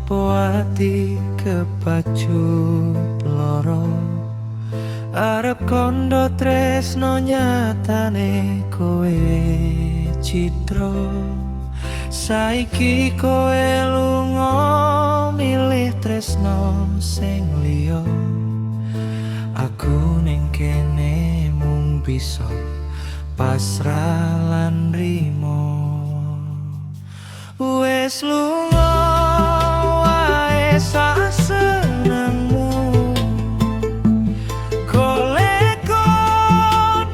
opo ati kepacut loro arep kondo tresno nyatane kowe citro saiki kowe lunga milih tresno sing liya aku ning kene mung bisa pasrah lan rimo wes lunga wae sak senengmu goleko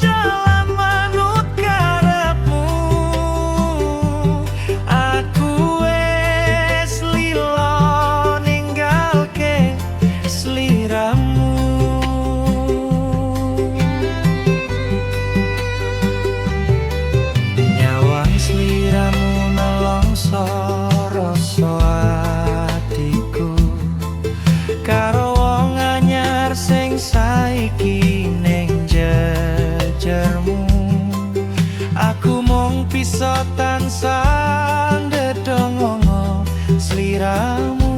dalam manut karepmu aku wes lilo ninggalke sliramu nyawang sliramu nelongso rasa atiku karo wong anyar sing saiki ning jejermu aku mung bisa tansah ndedongo sliramu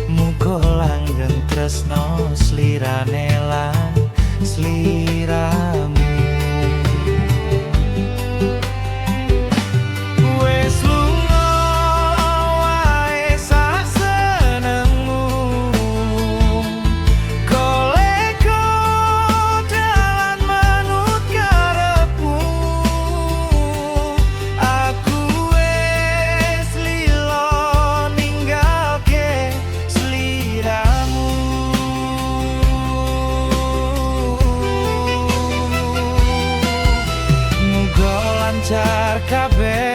muga langgeng tresno slirane lan sliramu lancar kabeh